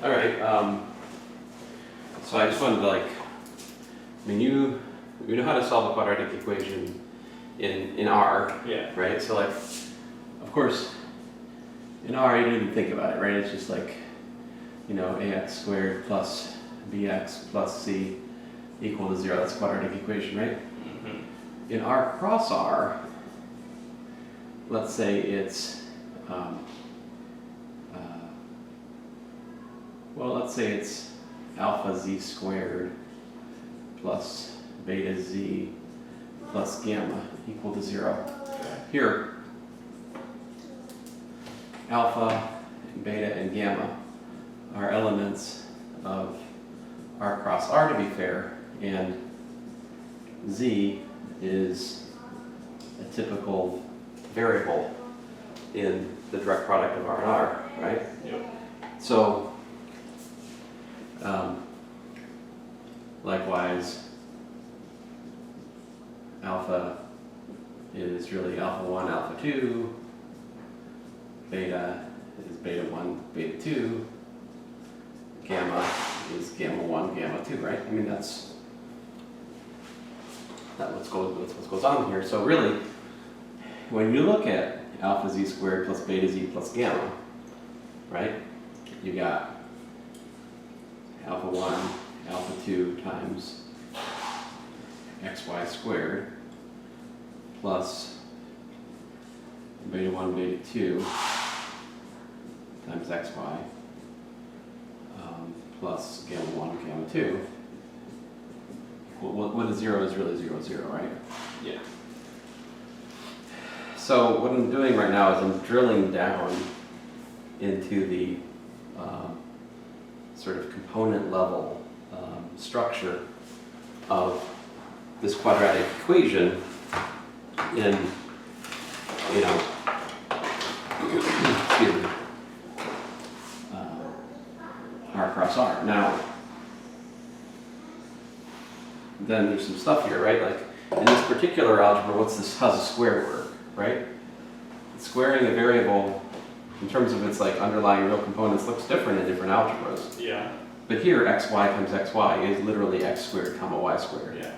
All right. So I just wanted to you know how to solve a quadratic equation in R, Yeah. right? So of course, in R you don't even think about it, right? It's just ax squared plus bx plus c equal to 0. That's a quadratic equation, right? Mm-hmm. In R cross R, let's say it's let's say it's alpha z squared plus beta z plus gamma equal to 0. Here, alpha, and beta, and gamma are elements of R cross R, to be fair, and z is a typical variable in the direct product of R and R, right? Yep. So, likewise, alpha is really alpha 1, alpha 2, beta is beta 1, beta 2, gamma is gamma 1, gamma 2, right? I mean, that's what goes on here. So really, when you look at alpha z squared plus beta z plus gamma, right, you got alpha 1, alpha 2 times xy squared plus beta 1, beta 2 times xy plus gamma 1, gamma 2. What is 0 is really 0, 0, right? Yeah. So what I'm doing right now is I'm drilling down into the sort of component level structure of this quadratic equation in, excuse me, R cross R. Now, then there's some stuff here, right? Like in this particular algebra, how's a square work, right? Squaring a variable in terms of its underlying real components looks different in different algebras. Yeah. But here, xy times xy is literally x squared comma y squared. Yeah.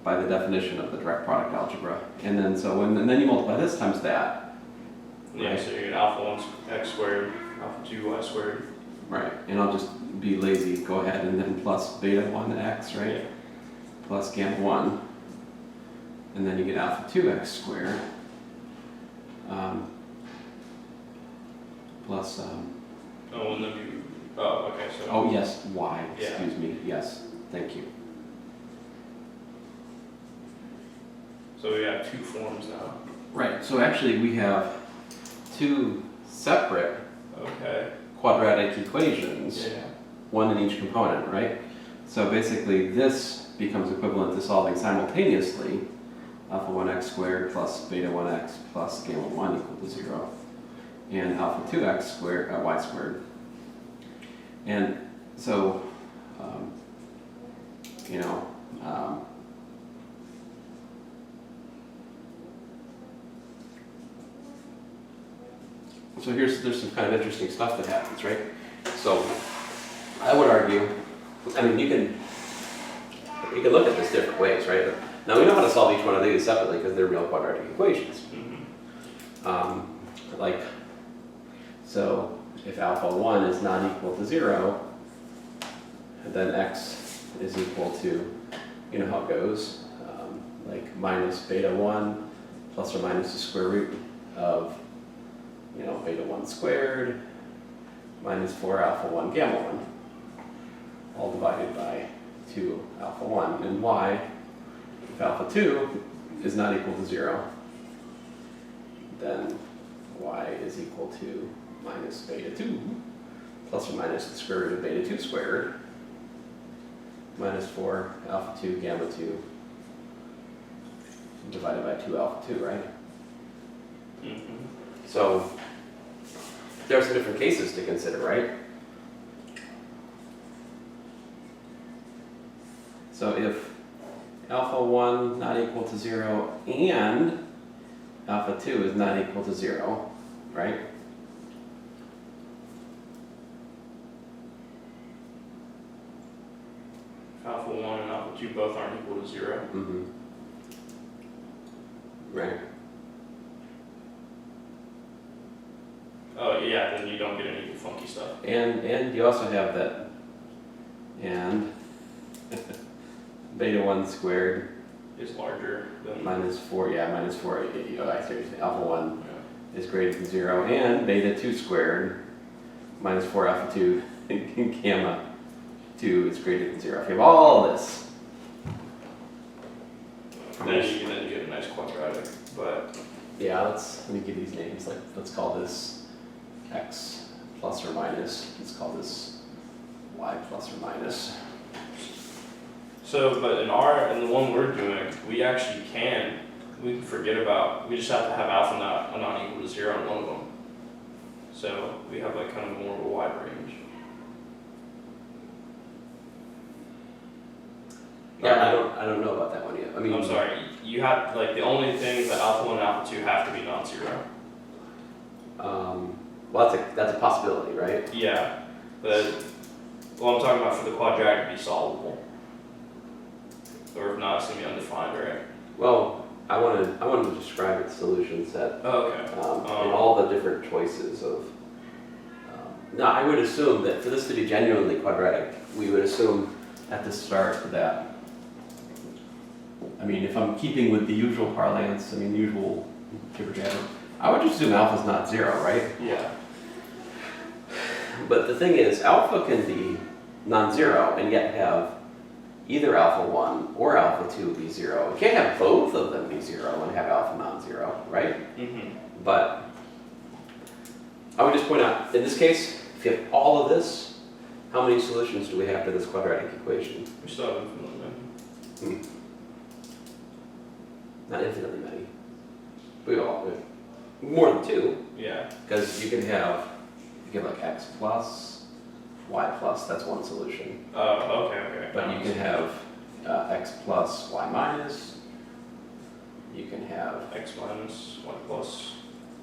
By the definition of the direct product algebra. And then and then you multiply this times that. Yeah, right? so you get alpha 1 x squared, alpha 2 y squared. Right, and I'll just be lazy, go ahead and then plus beta 1 x, right? Yeah. Plus gamma 1. And then you get alpha 2x squared. Plus, Oh, and then okay, so. oh yes, y, Yeah. excuse me, yes, thank you. So we have two forms now. Right, so actually we have two separate Okay. quadratic equations, Yeah. one in each component, right? So basically this becomes equivalent to solving simultaneously alpha 1x squared plus beta 1x plus gamma 1 equal to 0, and alpha 2x squared, y squared. And so, so there's some kind of interesting stuff that happens, right? So I would argue, I mean, you can look at this different ways, right? Now we know how to solve each one of these separately because they're real quadratic equations. Mm-hmm. So if alpha 1 is not equal to 0, then x is equal to, you know how it goes, minus beta 1 plus or minus the square root of, beta 1 squared minus 4 alpha 1 gamma 1, all divided by 2 alpha 1. And y, if alpha 2 is not equal to 0, then y is equal to minus beta 2 plus or minus the square root of beta 2 squared minus 4 alpha 2 gamma 2 divided by 2 alpha 2, right? Mm-hmm. So there are some different cases to consider, right? So if alpha 1 not equal to 0 and alpha 2 is not equal to 0, right? alpha 1 and alpha 2 both aren't equal to 0. Mm-hmm. Right. Oh yeah, then you don't get any funky stuff. And you also have that, and beta 1 squared Is larger than minus 4, yeah, minus 4, I see what you're saying. Alpha 1 yeah. is greater than 0, and beta 2 squared minus 4 alpha 2 and gamma 2 is greater than 0. If you have all this, Then you get a nice quadratic, but yeah, let me give these names. Like, let's call this x plus or minus. Let's call this y plus or minus. so but in the one we're doing, we actually we can forget about, we just have to have alpha not equal to 0 in one of them. So we have like kind of more of a wide range. Yeah, I don't know about that one yet. I mean, I'm sorry, you have, like, the only things that alpha 1 and alpha 2 have to be non-zero. Well, that's a possibility, right? Yeah, but, well, I'm talking about for the quadratic to be solvable. Or if not, it's going to be undefined, right? Well, I wanted to describe its solution set Oh, okay. and all the different choices of. Now, I would assume that for this to be genuinely quadratic, we would assume at the start that. I mean, if I'm keeping with the usual parlance, usual jibber jabber, I would just assume alpha's not 0, right? Yeah. But the thing is, alpha can be non-zero and yet have either alpha 1 or alpha 2 be 0. You can't have both of them be 0 and have alpha non-zero, right? Mm-hmm. But I would just point out, in this case, if you have all of this, how many solutions do we have to this quadratic equation? We still have infinitely many. Not infinitely many. We all more than 2, Yeah. because you can have like x plus, y plus, that's one solution. Oh, okay. But you can have x plus, y minus. You can have X minus, y plus,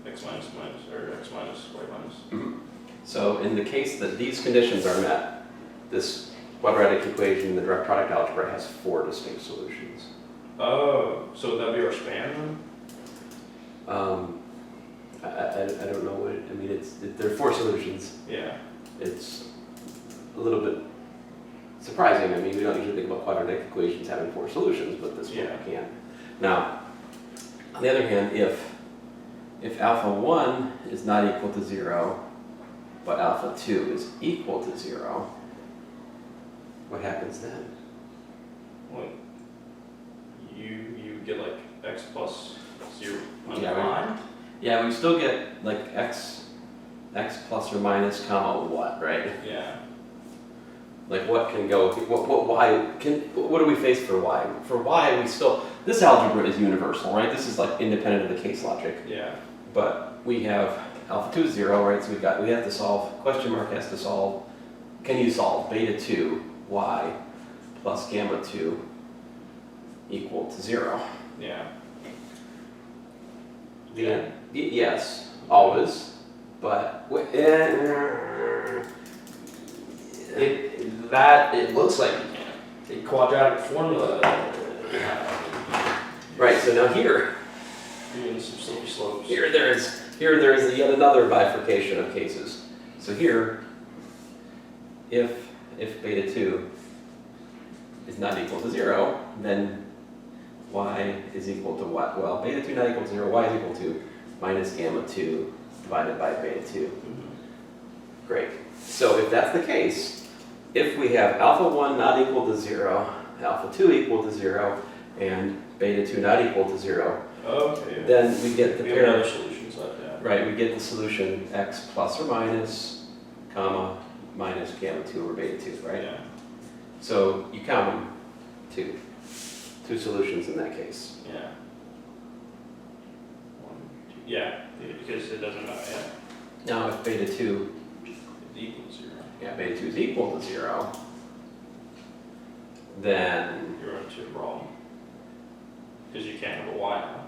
x minus, or x minus, y minus. So in the case that these conditions are met, this quadratic equation in the direct product algebra has 4 distinct solutions. Oh, so that'd be our span then? I don't know what there are 4 solutions. Yeah. It's a little bit surprising. We don't usually think about quadratic equations having 4 solutions, but this one can. Now, on the other hand, if alpha 1 is not equal to 0, but alpha 2 is equal to 0, what happens then? Well, you get like x plus 0 Yeah, undefined? Yeah, we still get like x plus or minus comma what, right? Yeah. Like what can go, what do we face for y? For y, this algebra is universal, right? This is like independent of the case logic. Yeah. But we have alpha 2 is 0, right? So we have to solve, question mark has to solve, can you solve beta 2 y plus gamma 2 equal to 0? Yeah. Yes, always, but it looks like A quadratic formula. right. So now here You're in some slippery slopes. there is yet another bifurcation of cases. So here, if beta 2 is not equal to 0, then y is equal to what? Well, beta 2 not equal to 0, y is equal to minus gamma 2 divided by beta 2. Mm-hmm. Great. So if that's the case, if we have alpha 1 not equal to 0, alpha 2 equal to 0, and beta 2 not equal to 0, Okay. then we get the We have pair. other solutions like that. Right, we get the solution x plus or minus, comma, minus gamma 2 over beta 2, right? Yeah. So you count them, 2 solutions in that case. Yeah. 1, 2. Yeah, because it doesn't matter. Yeah. Now if beta 2, It's equal to 0. yeah, beta 2 is equal to 0, then, You're into a problem. Because you can't have a y now.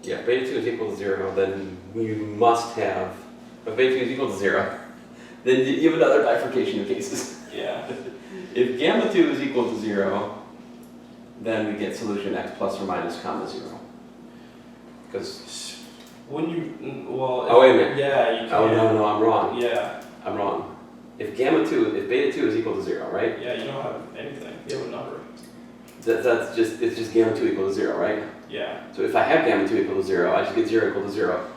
yeah, if beta 2 is equal to 0, then we must have, if beta 2 is equal to 0, then you have another bifurcation of cases. Yeah. If gamma 2 is equal to 0, then we get solution x plus or minus comma 0. Because, When you, well. oh, wait a minute. Yeah, you can. Oh, no, I'm wrong. Yeah, I'm wrong. If beta 2 is equal to 0, right? yeah, you don't have anything. You have a number. It's just gamma 2 equal to 0, right? Yeah. So if I have gamma 2 equal to 0, I just get 0 equal to 0,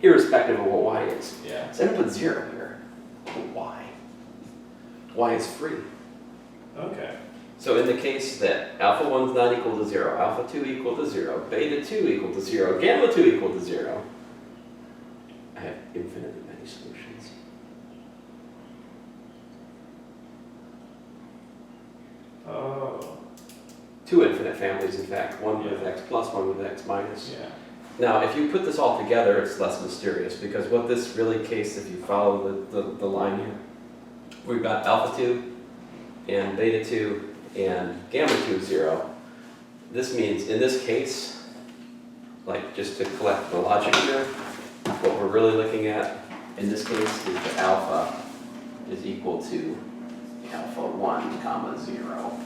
irrespective of what y is. Yeah. So I don't put 0 here. I put y. Y is free. Okay. So in the case that alpha 1 is not equal to 0, alpha 2 equal to 0, beta 2 equal to 0, gamma 2 equal to 0, I have infinitely many solutions. Oh. 2 infinite families, in fact. One with x plus, one with x minus. Yeah. Now, if you put this all together, it's less mysterious, because what this really case, if you follow the line here, we've got alpha 2 and beta 2 and gamma 2 0. This means, in this case, like just to collect the logic here, what we're really looking at in this case is that alpha is equal to alpha 1 comma 0.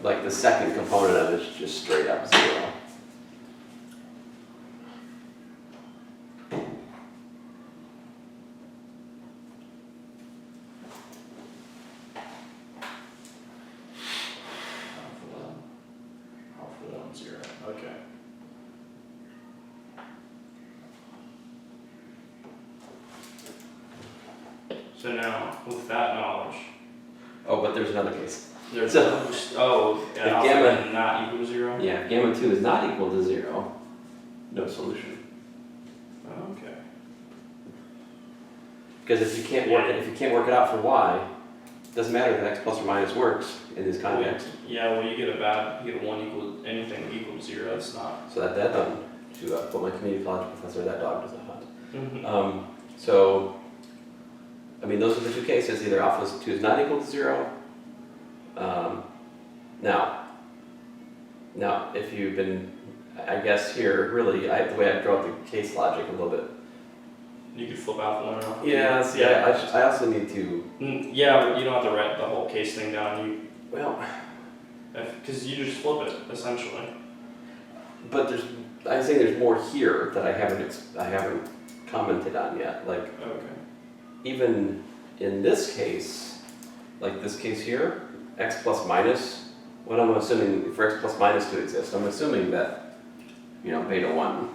Like the second component of it is just straight up 0. Alpha 1, 0. Okay. So now, with that knowledge, Oh, but there's another case. there's So- and if alpha gamma- not equal to 0? Yeah, if gamma 2 is not equal to 0, no solution. Okay. Because if you can't work it out for y, it doesn't matter that x plus or minus works in this context. Yeah, well, you get a 1 equal, anything equal to 0, that's not. So that done, to quote my community college professor, that dog doesn't hunt. Mm-hmm. So, I mean, those are the two cases. Either alpha 2 is not equal to 0. Now, if you've been, I guess here, really, the way I draw the case logic a little bit. You could flip alpha 1 and alpha 2. Yeah, see, Yeah. I also need to, Yeah, but you don't have to write the whole case thing down. well, Because you just flip it, essentially. but I'm saying there's more here that I haven't commented on yet. Like, Okay. even in this case, like this case here, x plus minus, what I'm assuming for x plus minus to exist, I'm assuming that, beta 1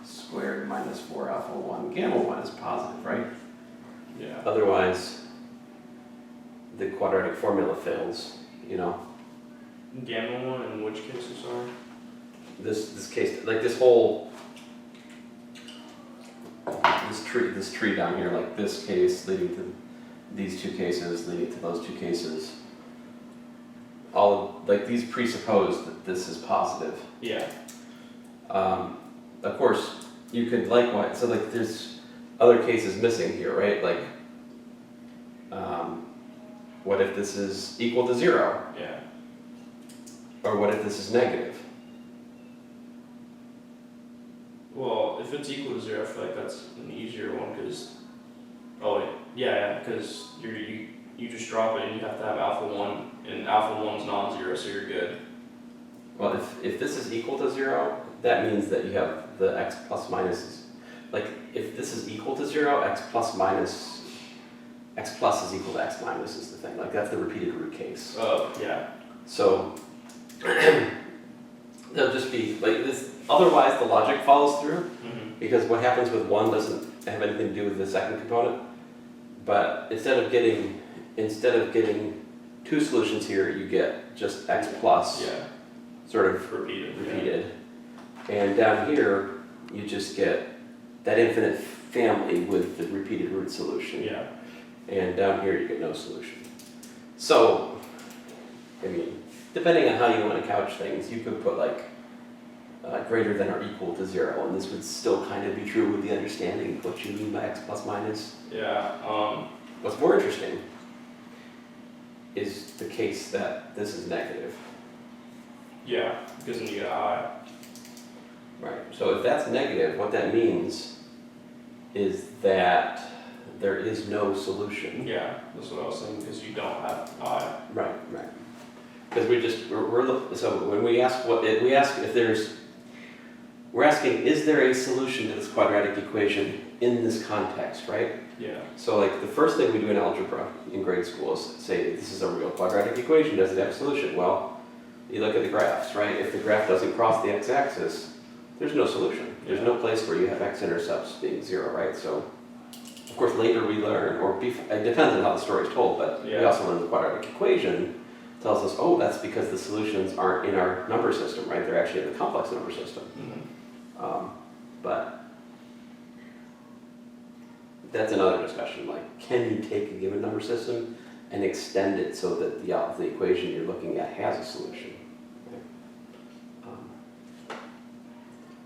squared minus 4 alpha 1 gamma 1 is positive, right? Yeah. Otherwise, the quadratic formula fails, Gamma 1 and which cases are? This case, like this whole, this tree down here, like this case leading to these two cases, leading to those two cases, like these presuppose that this is positive. Yeah. Of course, you could likewise, so like there's other cases missing here, right? Like, what if this is equal to 0? Yeah. Or what if this is negative? Well, if it's equal to 0, I feel like that's an easier one because, because you just drop it and you have to have alpha 1, and alpha 1's non-zero, so you're good. Well, if this is equal to 0, that means that you have the x plus minus. Like, if this is equal to 0, x plus is equal to x minus is the thing. Like, that's the repeated root case. Oh, yeah. So, they'll just be, like, this. Otherwise, the logic follows through, Mm-hmm. because what happens with 1 doesn't have anything to do with the second component. But instead of getting 2 solutions here, you get just x plus. Yeah. Sort of repeated. And down here, you just get that infinite family with the repeated root solution. Yeah. And down here, you get no solution. So, I mean, depending on how you want to couch things, you could put like greater than or equal to 0, and this would still kind of be true with the understanding of what you mean by x plus minus. Yeah. What's more interesting is the case that this is negative. Yeah, because then you get I. Right, so if that's negative, what that means is that there is no solution. Yeah, that's what I was saying, because you don't have I. Right. Because so when we ask we ask if there's, we're asking, is there a solution to this quadratic equation in this context, right? Yeah. So like the first thing we do in algebra in grade school is say, this is a real quadratic equation, does it have a solution? Well, you look at the graphs, right? If the graph doesn't cross the x-axis, there's no solution. There's no place where you have x-intercepts being 0, right? So, of course, later we learn, it depends on how the story is told, but we also learn the quadratic equation tells us, oh, that's because the solutions aren't in our number system, right? They're actually in the complex number system. But that's another discussion. Like, can you take a given number system and extend it so that the equation you're looking at has a solution?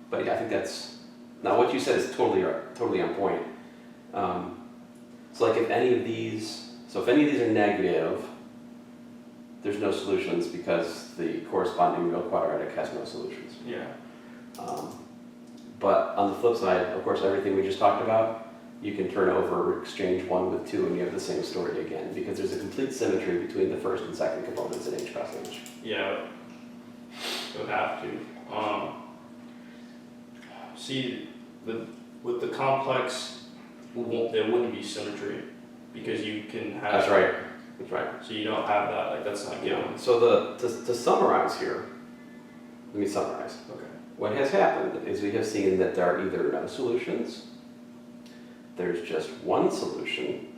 But yeah, I think that's, now what you said is totally on point. So like if any of these are negative, there's no solutions because the corresponding real quadratic has no solutions. Yeah. But on the flip side, of course, everything we just talked about, you can turn over, exchange 1 with 2, and you have the same story again, because there's a complete symmetry between the first and second components in H cross H. Yeah, it would have to. See, with the complex, there wouldn't be symmetry, because you can have... That's right. So you don't have that, like that's not given. Yeah. So to summarize here, let me summarize. Okay. What has happened is we have seen that there are either no solutions, there's just one solution.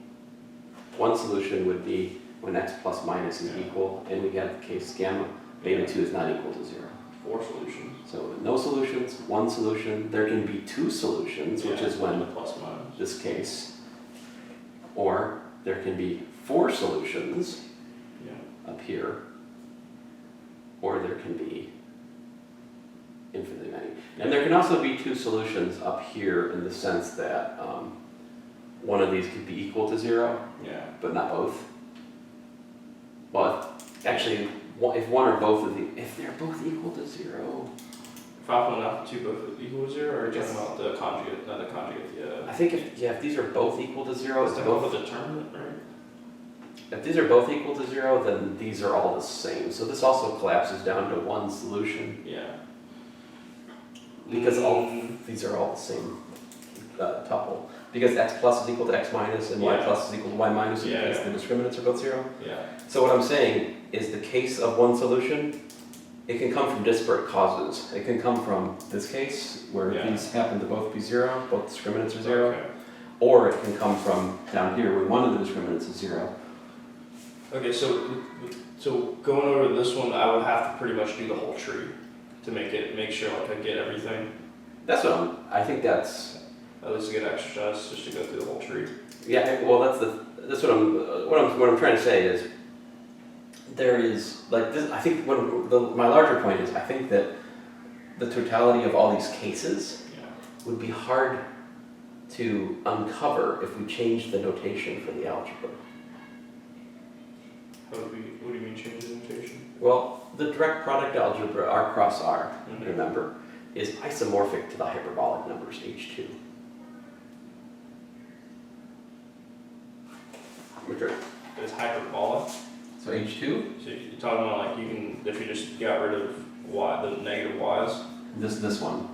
One solution would be when x plus minus is equal, and we have the case gamma, beta 2 is not equal to 0. 4 solutions. So no solutions, one solution. There can be 2 solutions, which is when plus minus. This case. Or there can be 4 solutions up here, or there can be infinitely many. And there can also be 2 solutions up here in the sense that one of these could be equal to 0, but not both. Well, actually, if one or both of these, if they're both equal to 0. If alpha and alpha 2 both equal to 0, or are you talking about the conjugate, not the conjugate, I think if these are both equal to 0, it's both a determinant, right? If these are both equal to 0, then these are all the same. So this also collapses down to one solution. Yeah. Because these are all the same tuple. Because x plus is equal to x minus and y plus is equal to y minus, because the discriminants are both 0. Yeah. So what I'm saying is the case of one solution, it can come from disparate causes. It can come from this case, where these happen to both be 0, both discriminants are 0. Okay. Or it can come from down here, where one of the discriminants is 0. Okay, so going over to this one, I would have to pretty much do the whole tree to make sure like I get everything. That's what I think that's at least a good exercise just to go through the whole tree. Yeah, well, that's what I'm trying to say is there is like this. I think my larger point is I think that the totality of all these cases would be hard to uncover if we changed the notation for the algebra. What do you mean change the notation? Well, the direct product algebra, R cross R, remember, is isomorphic to the hyperbolic numbers H2. Which are, it's hyperbolic. so H2? So you're talking about like you can, if you just got rid of y, the negative y's? This one.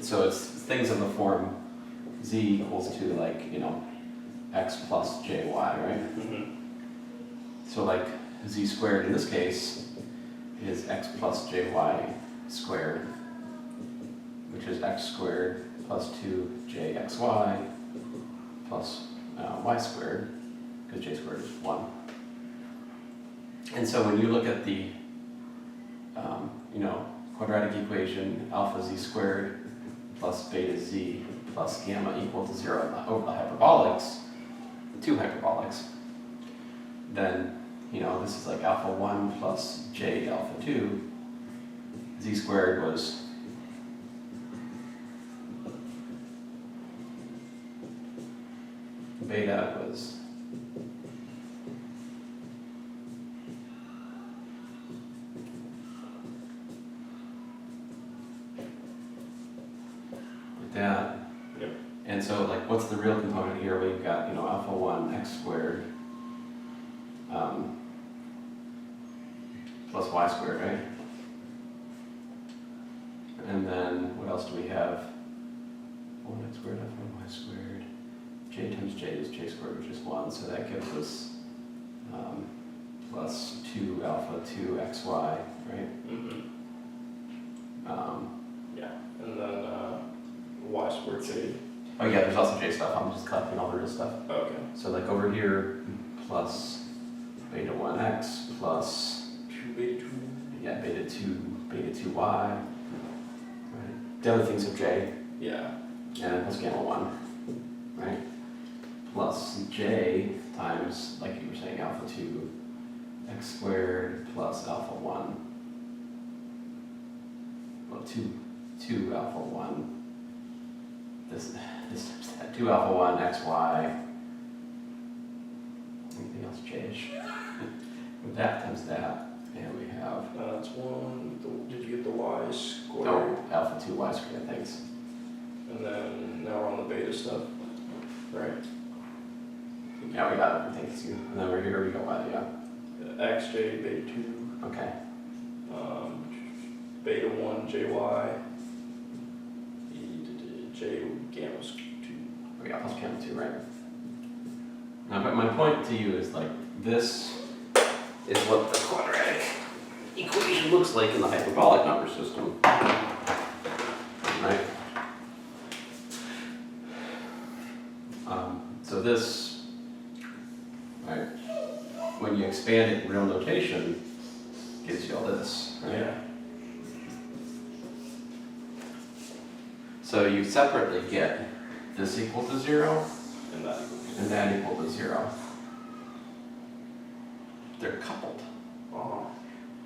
So it's things in the form z equals to like, x plus jy, right? Mm-hmm. So like z squared in this case is x plus jy squared, which is x squared plus 2jxy plus y squared, because j squared is 1. And so when you look at the quadratic equation alpha z squared plus beta z plus gamma equal to 0 over the hyperbolics, the 2 hyperbolics, then this is like alpha 1 plus j alpha 2. Z squared was beta was like that. Yep. And so like what's the real component here, we've got, alpha 1 x squared plus y squared, right? And then what else do we have? 1 x squared, alpha 1 y squared. J times j is j squared, which is 1, so that gives us plus 2 alpha 2 xy, right? Mm-hmm. Yeah, and then y squared j. Oh yeah, there's also j stuff. I'm just collecting all the real stuff. Okay. So like over here, plus beta 1x plus 2 beta 2. yeah, beta 2y. Right. The other things of j, Yeah. and plus gamma 1, right? Plus j times, like you were saying, alpha 2 x squared plus alpha 1. Well, 2 alpha 1. This times that. 2 alpha 1 xy. Anything else j-ish? With that times that, and we have That's 1. Did you get the y squared? oh, alpha 2 y squared, thanks. And then now we're on the beta stuff, right? Yeah, we got everything. Thanks you. And then over here we go yeah. Xj beta 2. Okay. Beta 1 jy. J gamma 2. We got plus gamma 2, right? Now, but my point to you is like this is what the quadratic equation looks like in the hyperbolic number system, right? So this, right, when you expand it in real notation, gives you all this, right? Yeah. So you separately get this equal to 0 And that equals. and that equal to 0. They're coupled.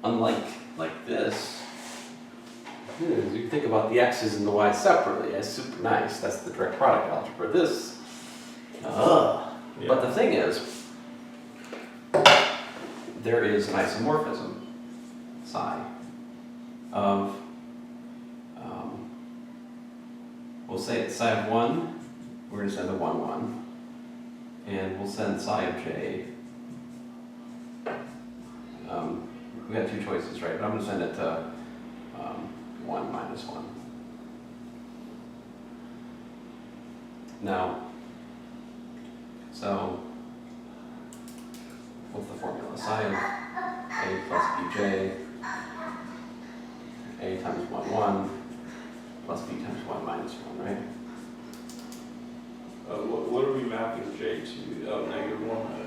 Unlike like this, you think about the x's and the y's separately. That's super nice. That's the direct product algebra. This, Yeah. But the thing is, there is an isomorphism, psi, of, we'll say it's psi of 1, we're going to send a 1, 1, and we'll send psi of j. We got two choices, right? But I'm going to send it to 1 minus 1. Now, so what's the formula? Psi of a plus bj, a times 1, 1, plus b times 1 minus 1, right? What are we mapping j to? Oh, negative 1.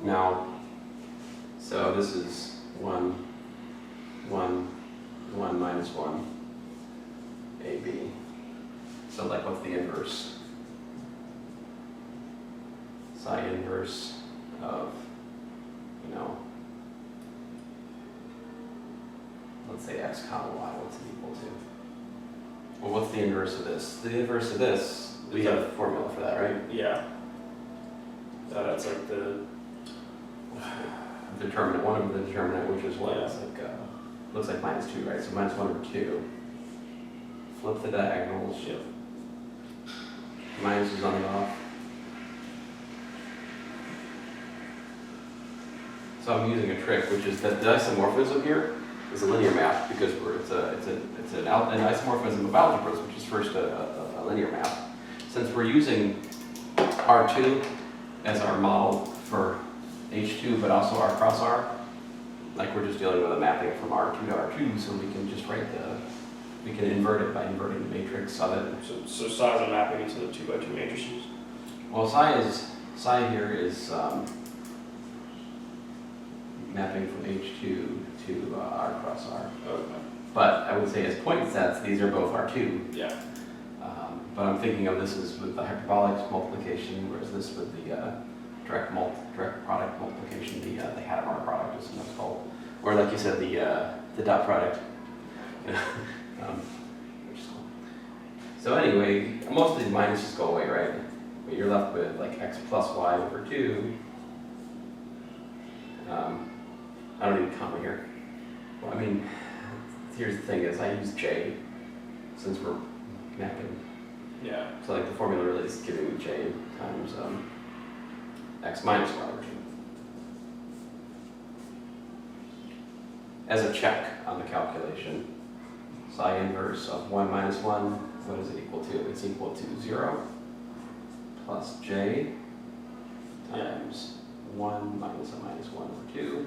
Now, so this is 1, 1, 1 minus 1, ab. So like what's the inverse? Psi inverse of, let's say x comma y, what's it equal to? Well, what's the inverse of this? The inverse of this, we have a formula for that, right? Yeah. That's like the Determinant, one of the determinant, which is what? Yeah. It's like, looks like minus 2, right? So minus 1 over 2. Flip the diagonals. Yep. Minus is on the off. So I'm using a trick, which is that the isomorphism here is a linear map because it's an isomorphism of algebras, which is first a linear map. Since we're using R2 as our model for H2, but also R cross R, like we're just dealing with a mapping from R2 to R2, so we can just we can invert it by inverting the matrix of it. so size and mapping into the 2x2 matrices. Well, psi here is mapping from H2 to R cross R. Okay. But I would say as point sets, these are both R2. Yeah. But I'm thinking of this as with the hyperbolic multiplication, whereas this with the direct product multiplication, the Hadamard product is what it's called. Or like you said, the dot product. Which is cool. So anyway, most of these minuses go away, right? But you're left with like x plus y over 2. I don't need a comma here. Well, I mean, here's the thing is I use j since we're mapping Yeah. So like the formula really is giving me j times x minus y over 2. As a check on the calculation, psi inverse of 1 minus 1, what is it equal to? It's equal to 0 plus j times 1 minus a minus 1 over 2,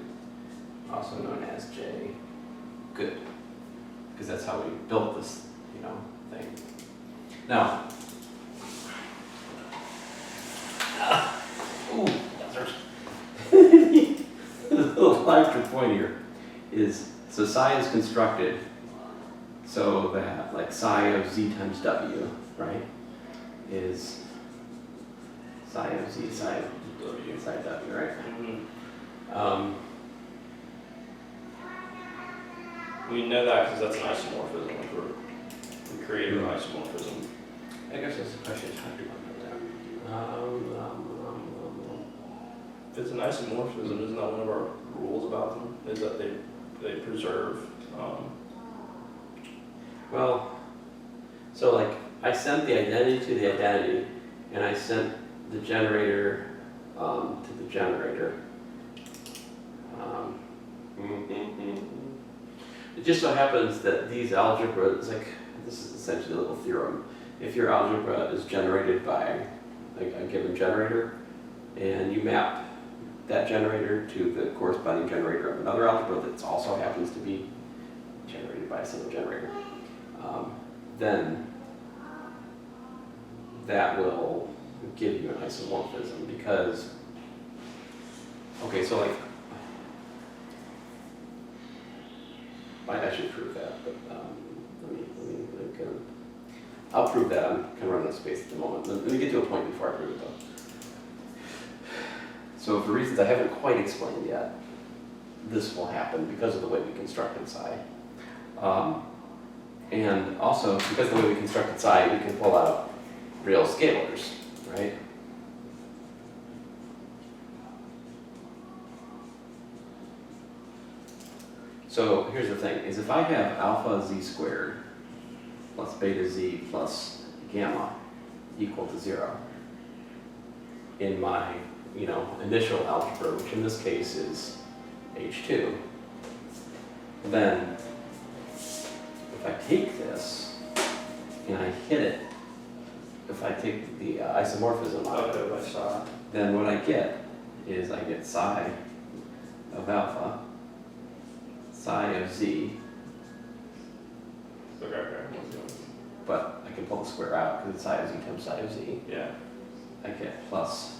also known as j. Good. Because that's how we built this, thing. Now, ooh, that hurts. The little extra point here is, so psi is constructed so that like psi of z times w, right, is psi of z, psi of w, psi of w, right? Mm-hmm. We know that because that's an isomorphism. Like we created an isomorphism. I guess that's the question, is how do I know that? If it's an isomorphism, isn't that one of our rules about them? Is that they preserve. Well, so like I sent the identity to the identity, and I sent the generator to the generator. It just so happens that these algebras, like this is essentially a little theorem. If your algebra is generated by like a given generator, and you map that generator to the corresponding generator of another algebra that also happens to be generated by a single generator, then that will give you an isomorphism because, okay, so like, I should prove that, but I'll prove that. I'm kind of running out of space at the moment. Let me get to a point before I prove it though. So for reasons I haven't quite explained yet, this will happen because of the way we constructed psi. And also, because of the way we constructed psi, we can pull out real scalars, right? So here's the thing, is if I have alpha z squared plus beta z plus gamma equal to 0 in my, initial algebra, which in this case is H2, then if I take this and I hit it, if I take the isomorphism out of it, then what I get is I get psi of alpha, psi of z, but I can pull the square out because it's psi of z times psi of z. Yeah. I get plus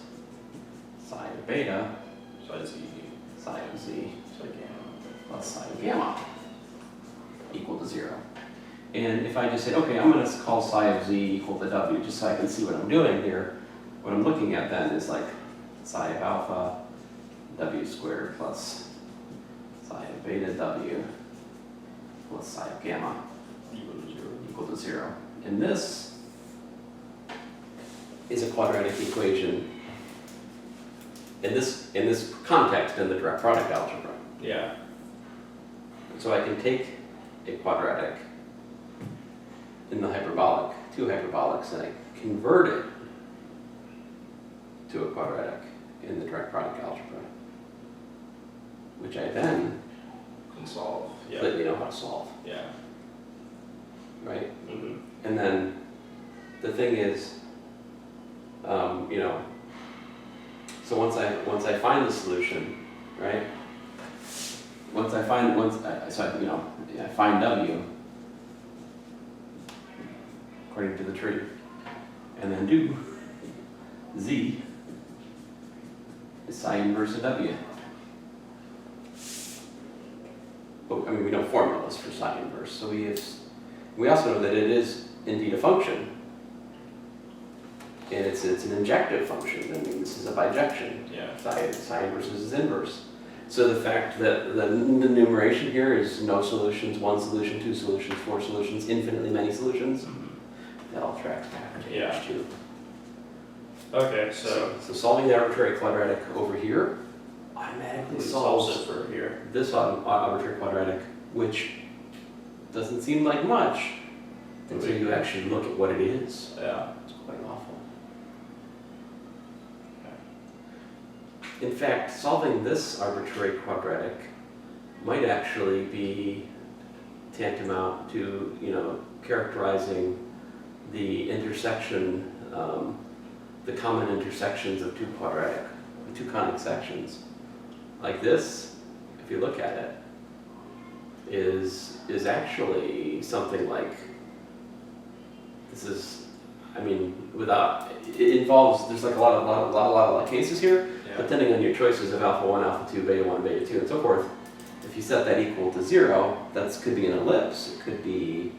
psi of beta, Psi of z, psi of z, psi of gamma, plus psi of gamma equal to 0. And if I just say, okay, I'm going to call psi of z equal to w just so I can see what I'm doing here, what I'm looking at then is like psi of alpha w squared plus psi of beta w plus psi of gamma equal to 0. And this is a quadratic equation in this context in the direct product algebra. Yeah. So I can take a quadratic in the hyperbolic, two hyperbolics, and I convert it to a quadratic in the direct product algebra, which I then Can solve. Yeah. completely know how to solve, Yeah. right? Mm-hmm. And then the thing is, so once I find the solution, right? I find W according to the tree, and then do Z is psi inverse of W. But we know formulas for psi inverse, so we also know that it is indeed a function. And it's an injective function. This is a bijection. Yeah. Psi inverse is inverse. So the fact that the numeration here is no solutions, one solution, two solutions, four solutions, infinitely many solutions, that all tracks back to H2. Okay, so solving the arbitrary quadratic over here automatically solves it for here. this arbitrary quadratic, which doesn't seem like much, until you actually look at what it is. Yeah. It's quite awful. In fact, solving this arbitrary quadratic might actually be tantamount to, characterizing the intersection, the common intersections of two conic sections. Like this, if you look at it, is actually something like, this is, it involves, there's like a lot of cases here, depending on your choices of alpha 1, alpha 2, beta 1, beta 2, and so forth. If you set that equal to 0, that could be an ellipse, it could be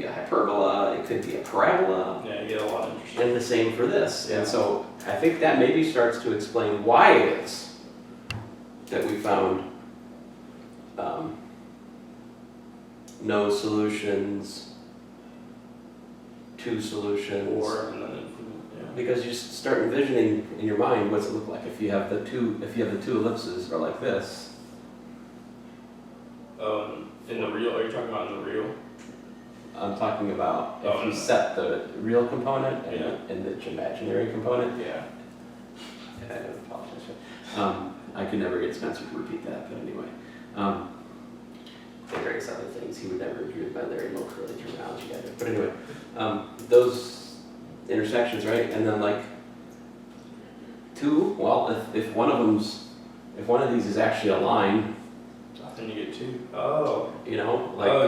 a hyperbola, it could be a parabola. Yeah, you get a lot of interesting. And the same for this. Yeah. And so I think that maybe starts to explain why it is that we found no solutions, two solutions. And then Because you just start envisioning in your mind what's it look like if you have the two ellipses are like this. In the real, are you talking about in the real? I'm talking about if you set the real component and the imaginary component. Yeah. I apologize. I could never get Spencer to repeat that, but anyway. And various other things. He would never agree with my Larry Moe curly terminology either. But anyway, those intersections, right? And then like two, well, if one of these is actually a line, Then you get 2. Oh.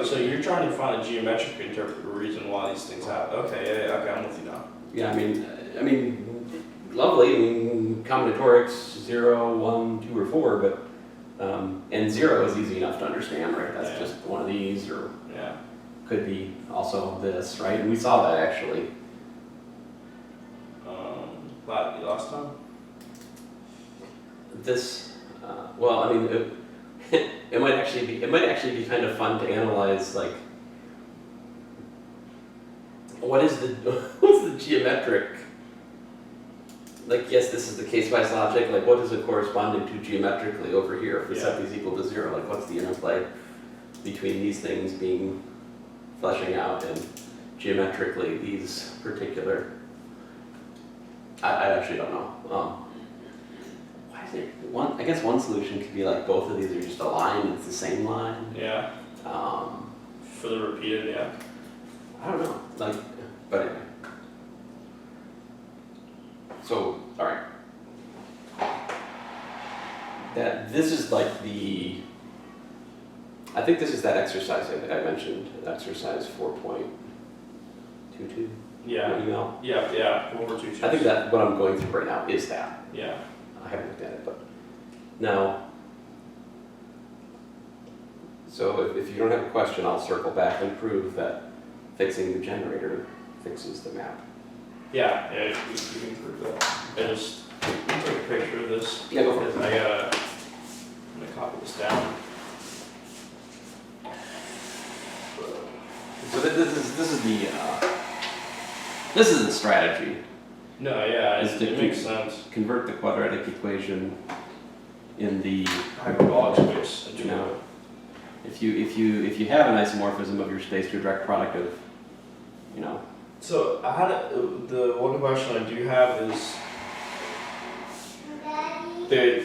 So you're trying to find a geometric reason why these things happen. Okay, okay, I'm with you now. Yeah, I mean, lovely. Combinatorics 0, 1, 2, or 4, but and 0 is easy enough to understand, right? That's just one of these, or could be also this, right? And we saw that actually. Last time. This, it might actually be kind of fun to analyze, like, what's the geometric, like, yes, this is the case-wise logic, like, what is it corresponding to geometrically over here if we set these equal to 0, like, what's the interplay between these things being fleshing out and geometrically these particular, I actually don't know. Why is it one? I guess one solution could be like both of these are just a line. It's the same line. Yeah. For the repeated, I don't know. Like, but anyway. So, all right. This is like the. I think this is that exercise that I mentioned. Exercise 4.22. Yeah. Email. Yeah. 4.22. I think that what I'm going through right now is that. Yeah. I haven't looked at it, but now. So if you don't have a question, I'll circle back and prove that fixing the generator fixes the map. Yeah, you can prove that. I just take a picture of this. Yeah, go for it. I'm gonna copy this down. So this is the strategy. No, yeah, Is to it makes sense. Convert the quadratic equation in the Hyperbolic space into if you have an isomorphism of your space to a direct product of, So I had the one question I do have is the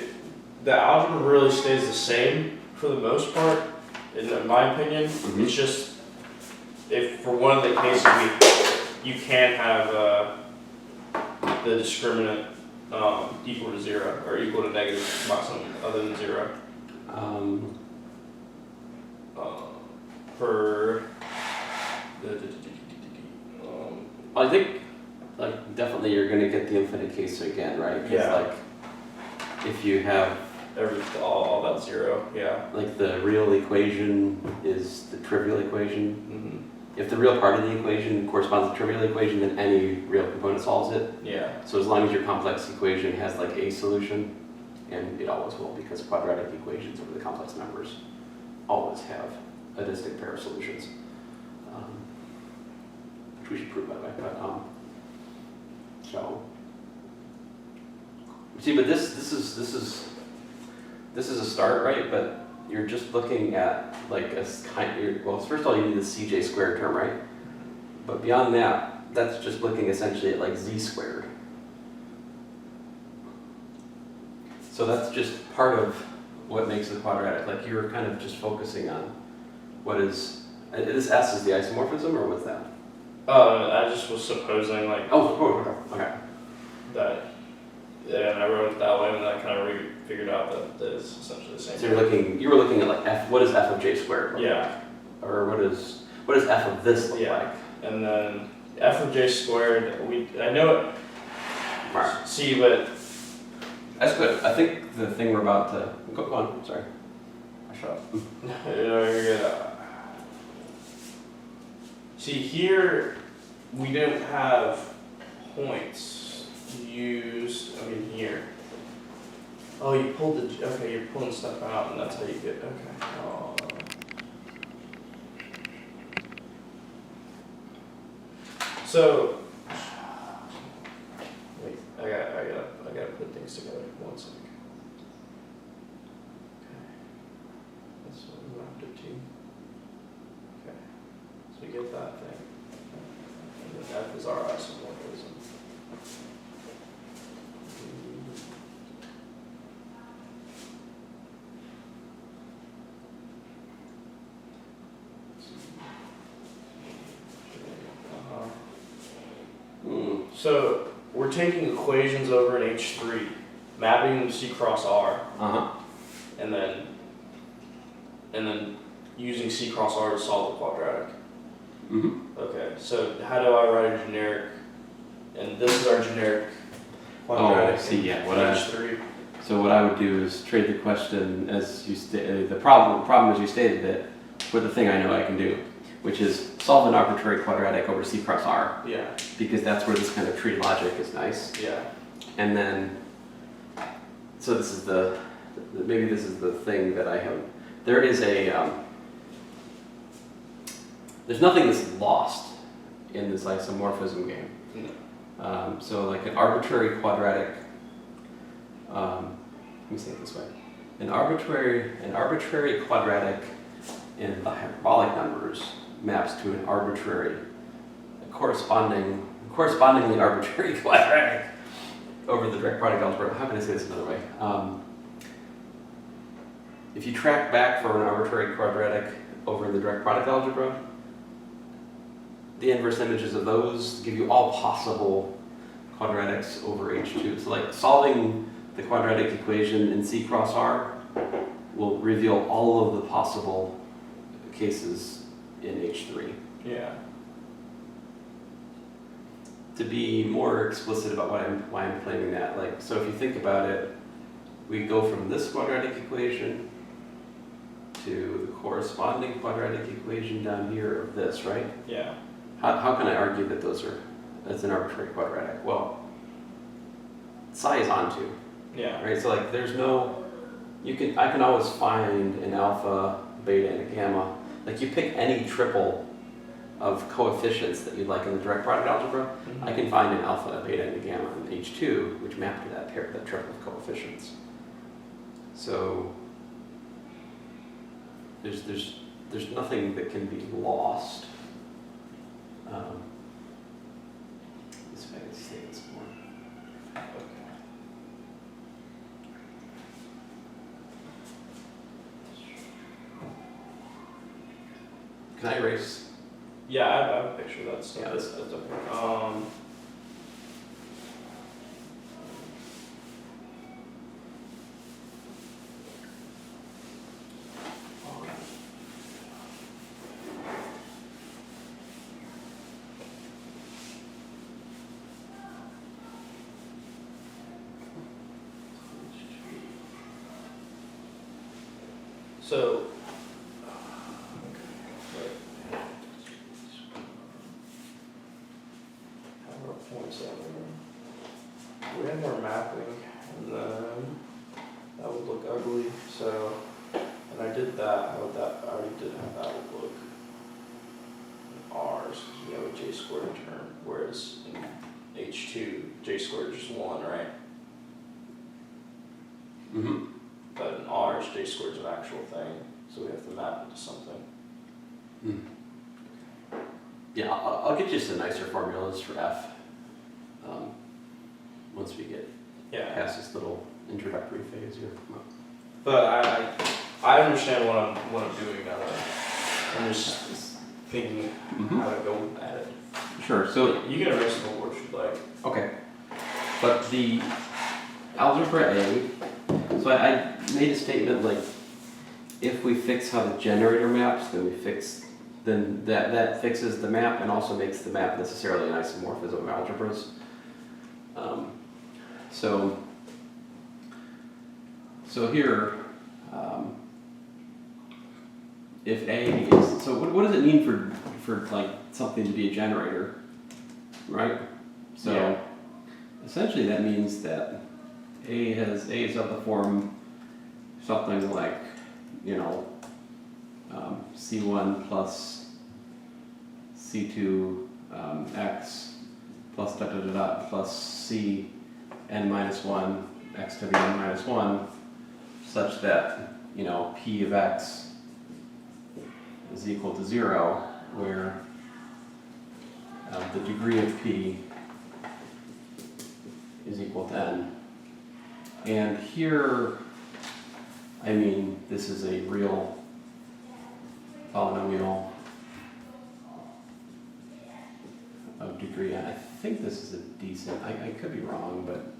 algebra really stays the same for the most part, in my opinion. Mm-hmm. It's just if for one of the cases you can have the discriminant equal to 0 or equal to negative about something other than 0. For I think like definitely you're going to get the infinite case again, right? 'Cause, Yeah. like if you have all that 0, yeah. like the real equation is the trivial equation. Mm-hmm. If the real part of the equation corresponds to the trivial equation, then any real component solves it. Yeah. So as long as your complex equation has like a solution, and it always will because quadratic equations over the complex numbers always have a distinct pair of solutions, which we should prove by the way. But so see, but this is a start, right? But you're just looking at like well, first of all, you need the CJ squared term, right? But beyond that, that's just looking essentially at like z squared. So that's just part of what makes the quadratic. Like you're kind of just focusing on what is, this S is the isomorphism, or what's that? I just was supposing like Okay. that, yeah, and I wrote it that way, and then I kind of figured out that it's essentially the same. So you were looking at like f. What is f of j squared? Look Yeah. like? Or what does f of this look like? And then f of j squared. I know it. Right. See, but That's good. I think the thing we're about to go on. Sorry. I shut up. you're good. See here, we don't have points used. I mean here. Oh, you pulled the. Okay, you're pulling stuff out, and that's how you get. Okay. Oh. So. Wait, I gotta put things together. One second. Okay. That's what we mapped it to. Okay. So we get that thing. And then F is our isomorphism. So we're taking equations over in H3, mapping them C cross R, and then using C cross R to solve the quadratic. Okay, so how do I write a generic? And this is our generic quadratic. See, yeah. H3. So what I would do is trade the question as you the problem as you stated it with the thing I know I can do, which is solve an arbitrary quadratic over C cross R. Yeah. Because that's where this kind of tree logic is nice. Yeah. And then, so this is maybe this is the thing that I have. There is there's nothing that's lost in this isomorphism game. No. So like an arbitrary quadratic, let me say it this way. An arbitrary quadratic in the hyperbolic numbers maps to an correspondingly arbitrary quadratic over the direct product algebra. How can I say this another way? If you track back for an arbitrary quadratic over the direct product algebra, the inverse images of those give you all possible quadratics over H2. So like solving the quadratic equation in C cross R will reveal all of the possible cases in H3. Yeah. To be more explicit about why I'm claiming that, like, so if you think about it, we go from this quadratic equation to the corresponding quadratic equation down here of this, right? Yeah. How can I argue that that's an arbitrary quadratic? Well, psi is onto, Yeah. right? So like there's no, I can always find an alpha, beta, and a gamma. Like you pick any triple of coefficients that you'd like in the direct product algebra, I can find an alpha, a beta, and a gamma in H2, which map to that pair, that triple of coefficients. So there's nothing that can be lost. This way I can say this more. Can I erase? Yeah, I have a picture of that stuff. Yeah, that's okay. So, have our points out there. We have our mapping, and then that would look ugly. So, and I did that. How would that? I already did how that would look. In R's, we have a j squared term, whereas in H2, j squared is just 1, right? Mm-hmm. But in R's, j squared is an actual thing, so we have to map it to something. Yeah, I'll get you some nicer formulas for F once we get Yeah. past this little introductory phase here. But I understand what I'm doing now. I'm just thinking how to go at it. Sure. So You can erase the board if you'd like. okay, but the algebra A. So I made a statement like, if we fix how the generator maps, then that fixes the map and also makes the map necessarily an isomorphism of algebras. So here, if A is, so what does it mean for like something to be a generator, right? So Yeah. essentially that means that A is of the form something like, C1 plus C2 x plus dot dot dot dot plus C n minus 1 x to the n minus 1, such that, P of x is equal to 0, where the degree of P is equal to n. And here, I mean, this is a real polynomial of degree n. I think this is a decent, I could be wrong, but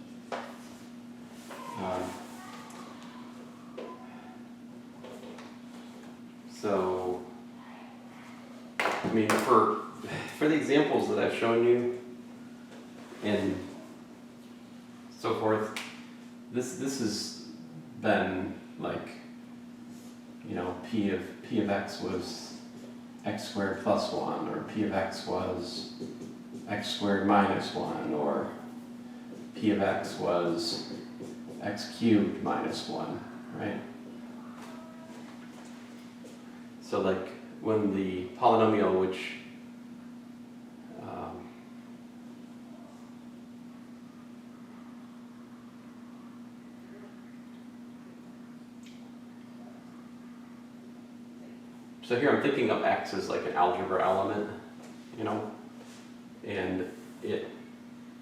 so, I mean, for the examples that I've shown you and so forth, this has been like, P of x was x squared plus 1, or P of x was x squared minus 1, or P of x was x cubed minus 1, right? So like when the polynomial which so here I'm thinking of x as like an algebra element, and it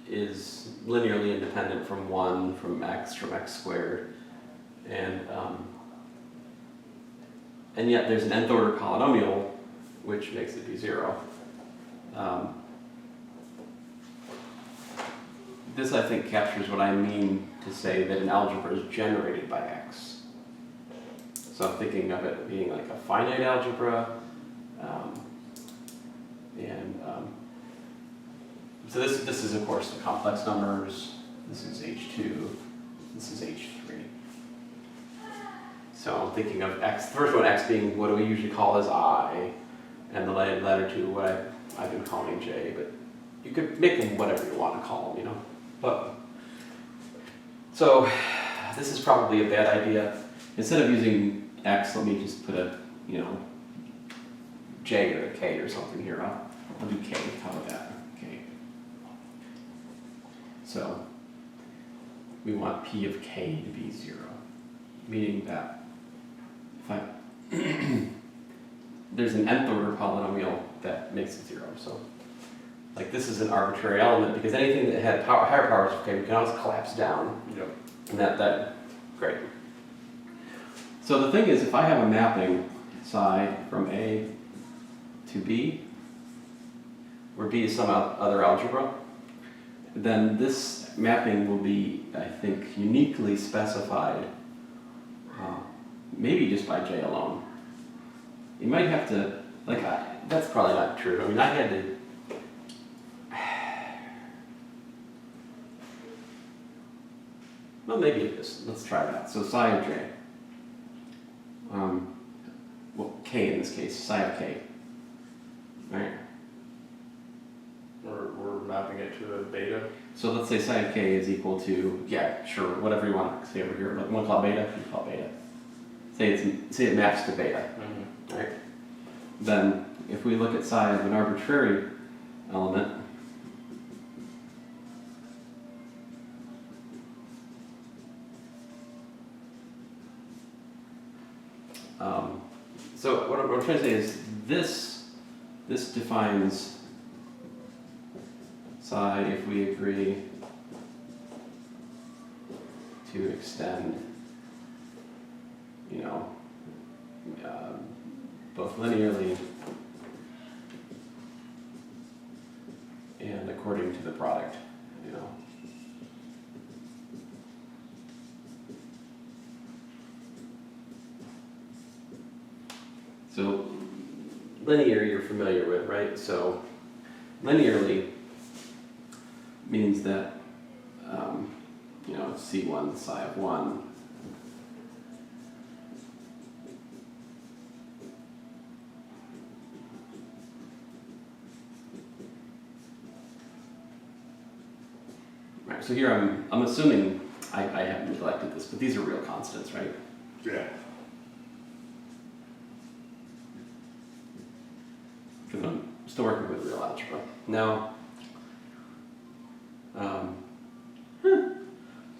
is linearly independent from 1, from x squared, and yet there's an nth order polynomial which makes it be 0. This I think captures what I mean to say that an algebra is generated by x. So I'm thinking of it being like a finite algebra, so this is of course the complex numbers. This is H2, this is H3. So I'm thinking of x, the first one x being what we usually call as I, and the latter two what I've been calling J, but you could make them whatever you want to call them, But so this is probably a bad idea. Instead of using x, let me just put a, J or a K or something here. I'll do K. How about that? K. So we want P of K to be 0, meaning that if I there's an nth order polynomial that makes it 0. So like this is an arbitrary element because anything that had higher powers of K we can always collapse down. And that great. So the thing is, if I have a mapping psi from A to B, where B is some other algebra, then this mapping will be, I think, uniquely specified, maybe just by J alone. You might have to, that's probably not true. I mean, I had to, well, maybe it is. Let's try that. So psi of J. Well, K in this case, psi of K, right? We're mapping it to a beta. So let's say psi of K is equal to, yeah, sure, whatever you want to say over here. Like one call beta, you call beta. Say it maps to beta, right? Then if we look at psi of an arbitrary element, so what I'm trying to say is this defines psi if we agree to extend, you know, both linearly and according to the product, you know. So linear you're familiar with, right? So linearly means that, you know, C1 psi of 1 right, so here I'm assuming I haven't neglected this, but these are real constants, right? Yeah. Because I'm still working with real algebra. Now,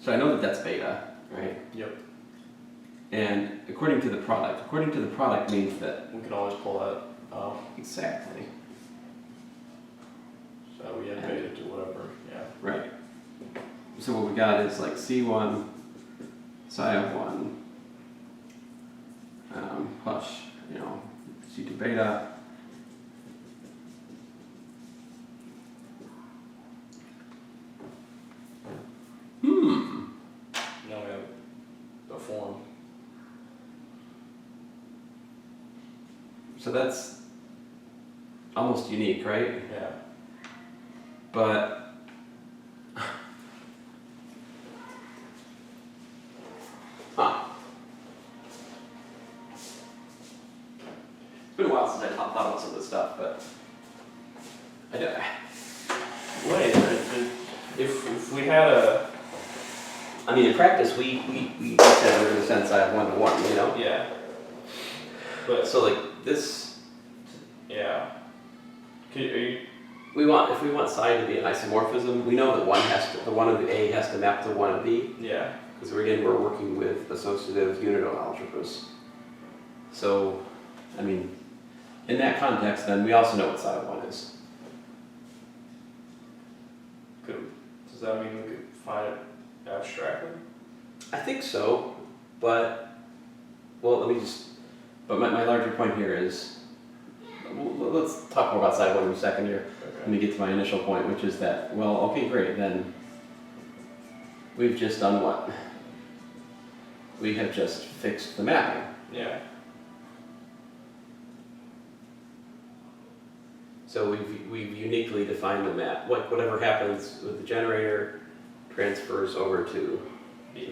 so I know that that's beta, right? Yep. And according to the product means that We can always pull that out. exactly, So we had beta to whatever, yeah. right. So what we got is like C1 psi of 1 plus, you know, C2 beta Now we have the form. So that's almost unique, right? Yeah. But it's been a while since I thought about some of this stuff, but I don't. Wait, if we had a, I mean, in practice, we said we're going to send psi of 1 to 1, you know? yeah. But, So like this, yeah. Are you, if we want psi to be an isomorphism, we know that the one of the A has to map to one of B, yeah. because we're working with associative unital algebras. So, I mean, in that context, then we also know what psi of 1 is. Does that mean we could find it abstractly? I think so, but, well, but my larger point here is, let's talk more about psi of 1 in a second here. Let me get to my initial point, which is that, well, okay, great, then we've just done what? We have just fixed the mapping. Yeah. So we've uniquely defined the map. Whatever happens with the generator transfers over to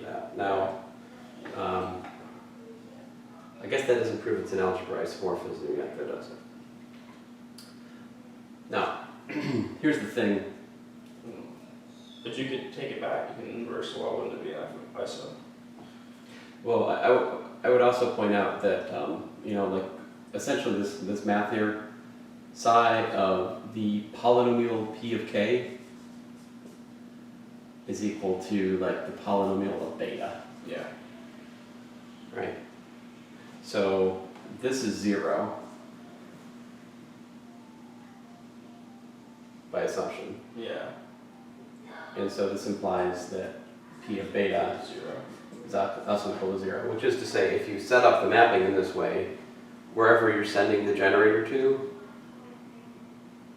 that. Now, I guess that doesn't prove it's an algebra isomorphism yet, though, does it? Now, here's the thing. But you could take it back, you can inverse, why wouldn't it be ISO? Well, I would also point out that, you know, like, essentially this math here, psi of the polynomial p of k is equal to, like, the polynomial of beta, Yeah. right? So this is 0 by assumption. Yeah. And so this implies that p of beta 0. is also equal to 0, which is to say, if you set up the mapping in this way, wherever you're sending the generator to,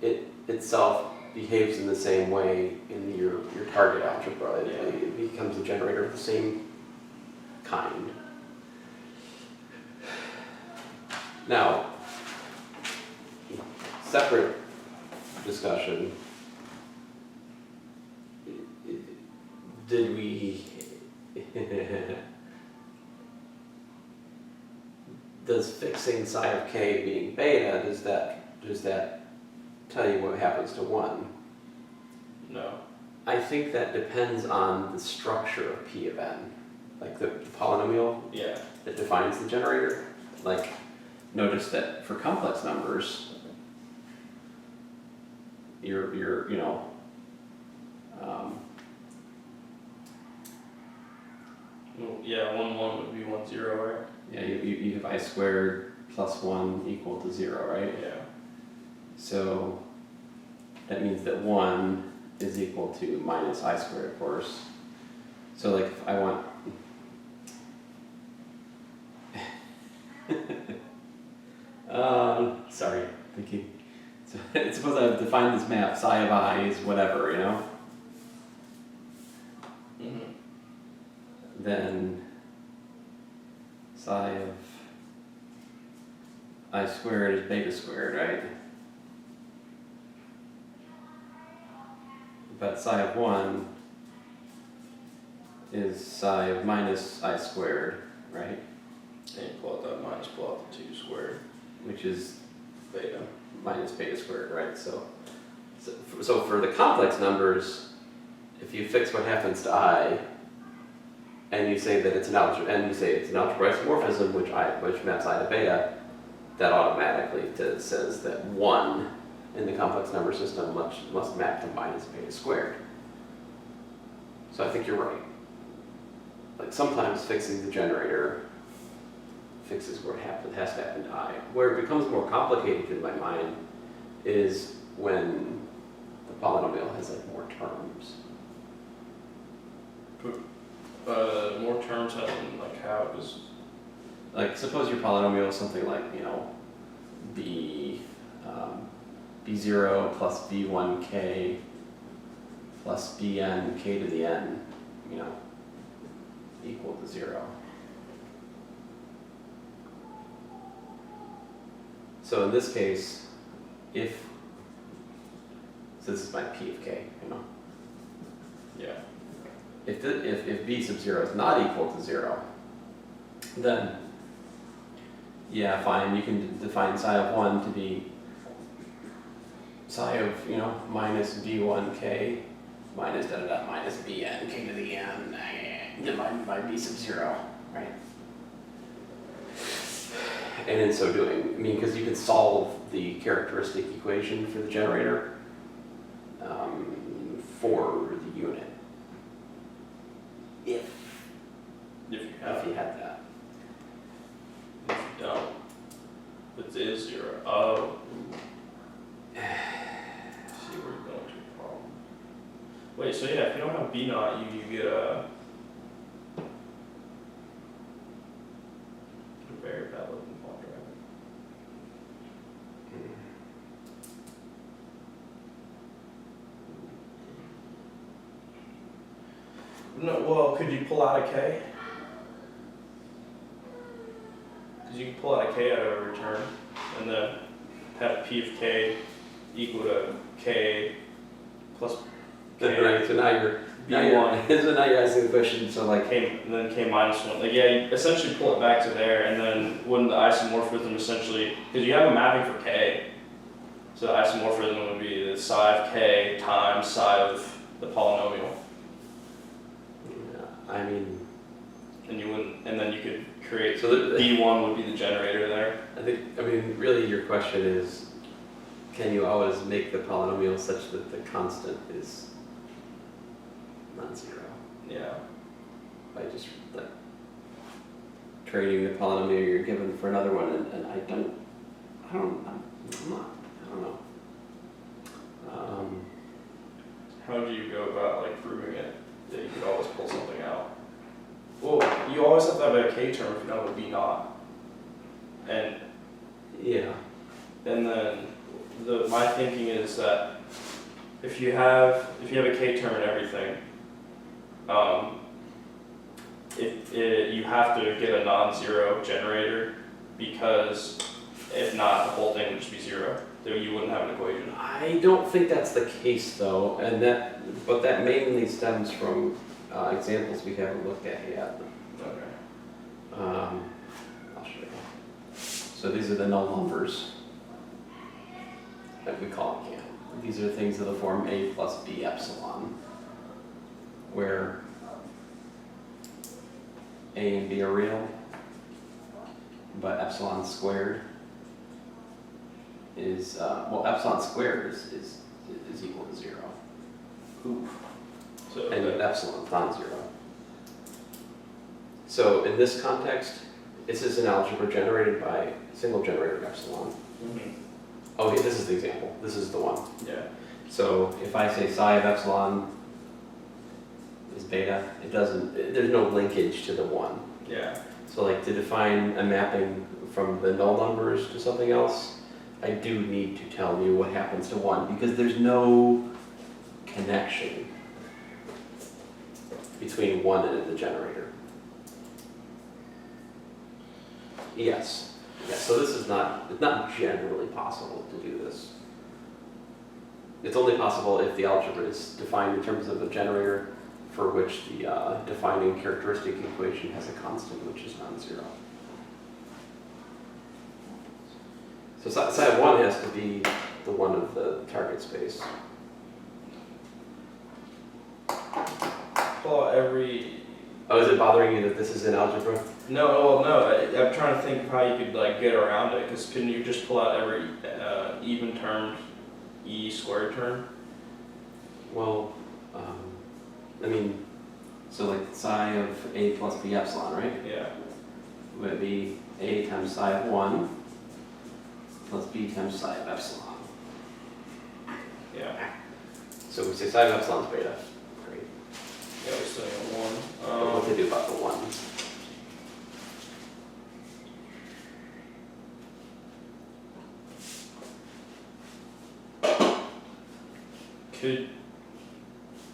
it itself behaves in the same way in your target algebra. It becomes a generator of the same kind. Now, separate discussion. Did we does fixing psi of k being beta, does that tell you what happens to 1? No. I think that depends on the structure of p of n, like the polynomial Yeah. that defines the generator. Like, notice that for complex numbers, you're you know, Well, yeah, 1 would be 1 0, right? yeah, you have I squared plus 1 equal to 0, right? Yeah. So that means that 1 is equal to minus I squared, of course. So like if I want sorry, thinking. So suppose I've defined this map, psi of I is whatever, you know? Mm-hmm. Then psi of I squared is beta squared, right? But psi of 1 is psi of minus I squared, right? And you pull out that minus, pull out the 2 squared. Which is Beta. minus beta squared, right? So for the complex numbers, if you fix what happens to I, and you say that it's an algebra, and you say it's an algebraic isomorphism, which maps I to beta, that automatically says that 1 in the complex number system must map to minus beta squared. So I think you're right. Like sometimes fixing the generator fixes where it has to happen to I. Where it becomes more complicated in my mind is when the polynomial has like more terms. More terms as in like how does. Like suppose your polynomial is something like, you know, b0 plus b1k plus bn k to the n, you know, equal to 0. So in this case, so this is my p of k, you know. Yeah. If b sub 0 is not equal to 0, then yeah, fine, you can define psi of 1 to be psi of, you know, minus b1k minus da da da minus bn k to the n divided by b sub 0, right? And in so doing, I mean, because you can solve the characteristic equation for the generator for the unit. If you had that. If you don't, it is 0. Oh. See where you're going to the problem. Wait, so yeah, if you don't have B naught, you get a very bad looking quadratic. No, well, could you pull out a K? Because you can pull out a K out of a return, and then have P of K equal to K plus K. Right, so now you're asking the question, so like, K, and then K minus 1. Like, yeah, you essentially pull it back to there, and then wouldn't the isomorphism essentially, because you have a mapping for K, so the isomorphism would be the psi of K times psi of the polynomial. I mean, And you wouldn't, and then you could create, so the, B1 would be the generator there. I mean, really your question is, can you always make the polynomial such that the constant is non-zero? Yeah. By just like trading the polynomial you're given for another one, and I don't know. How do you go about like proving it that you could always pull something out? Well, you always have to have a K term if you don't have a B naught. And Yeah. then my thinking is that if you have a K term and everything, you have to get a non-zero generator, because if not, the whole thing would just be 0. Then you wouldn't have an equation. I don't think that's the case though, but that mainly stems from examples we haven't looked at yet. Okay. I'll show you. So these are the null numbers that we call it. These are things of the form a plus b epsilon, where a and b are real, but epsilon squared is epsilon squared is equal to 0. Oof. So And epsilon is non-zero. So in this context, this is an algebra generated by a single generator of epsilon. Mhm. Okay, this is the example. This is the one. Yeah. So if I say psi of epsilon is beta, it doesn't, there's no linkage to the 1. Yeah. So like to define a mapping from the null numbers to something else, I do need to tell you what happens to 1 because there's no connection between 1 and the generator. Yes. Yes. So this is not, it's not generally possible to do this. It's only possible if the algebra is defined in terms of a generator for which the defining characteristic equation has a constant which is non-zero. So psi of 1 has to be the one of the target space. Pull out every. Oh, is it bothering you that this is in algebra? No, well, no. I'm trying to think of how you could like get around it. Because can you just pull out every even termed e squared term? Well, I mean, so like psi of a plus b epsilon, right? Yeah. Would be a times psi of 1 plus b times psi of epsilon. Yeah. So we say psi of epsilon is beta. Great. Yeah, we're still at 1. What do they do about the 1?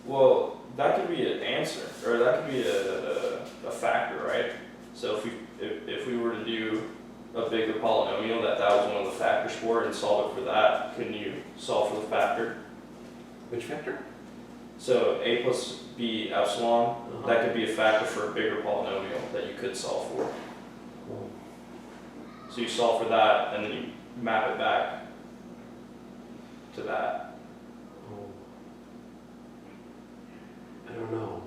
Well, that could be an answer, or that could be a factor, right? So if we were to do a bigger polynomial that was one of the factors for it and solve it for that, couldn't you solve for the factor? Which factor? So a plus b epsilon, that could be a factor for a bigger polynomial that you could solve for. Well, So you solve for that and then you map it back to that. I don't know.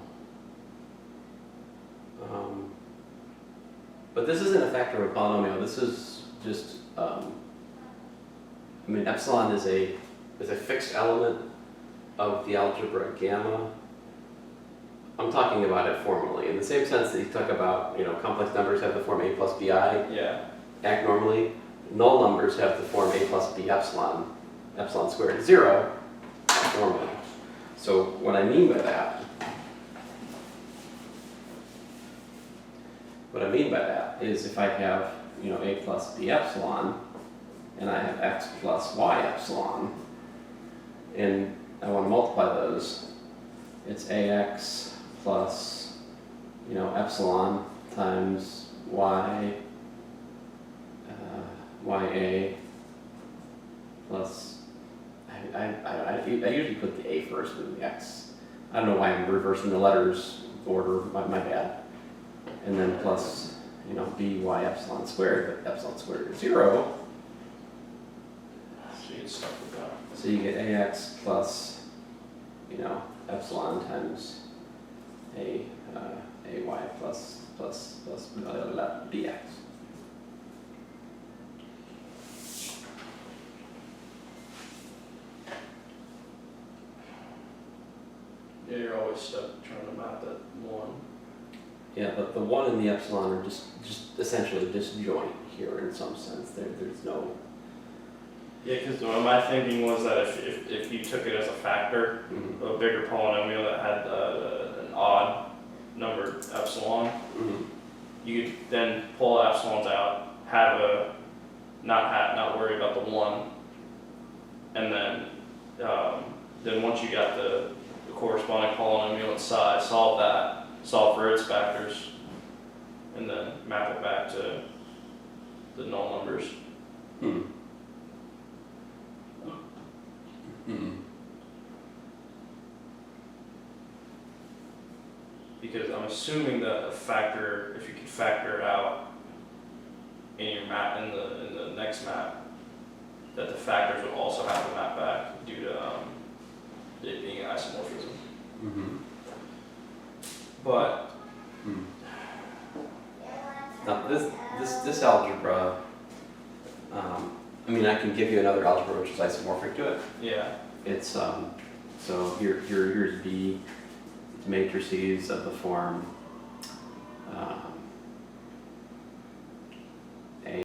But this isn't a factor of a polynomial. This is just, I mean, epsilon is a fixed element of the algebra gamma. I'm talking about it formally in the same sense that you talk about, complex numbers have the form a plus bi. Yeah. Act normally. Null numbers have the form a plus b epsilon squared 0 act normally. So what I mean by that is if I have, a plus b epsilon, and I have x plus y epsilon, and I want to multiply those, it's ax plus, epsilon times y, ya plus, I usually put the a first and the x. I don't know why I'm reversing the letters order, my bad. And then plus, by epsilon squared, but epsilon squared is 0. So you get stuck with that. So you get ax plus, epsilon times ay plus blah, blah, blah, dx. Yeah, you're always stuck trying to map that 1. Yeah, but the 1 and the epsilon are just essentially disjoint here in some sense. There's no. Yeah, because my thinking was that if you took it as a factor, a bigger polynomial that had an odd numbered epsilon, you could then pull epsilons out, have not worry about the 1, and then once you got the corresponding polynomial in size, solve for its factors, and then map it back to the null numbers. Because I'm assuming that a factor, if you could factor it out in your map in the next map, that the factors would also have to map back due to it being isomorphism. But now this algebra, I can give you another algebra which is isomorphic to it. yeah, It's so here's B. It's matrices of the form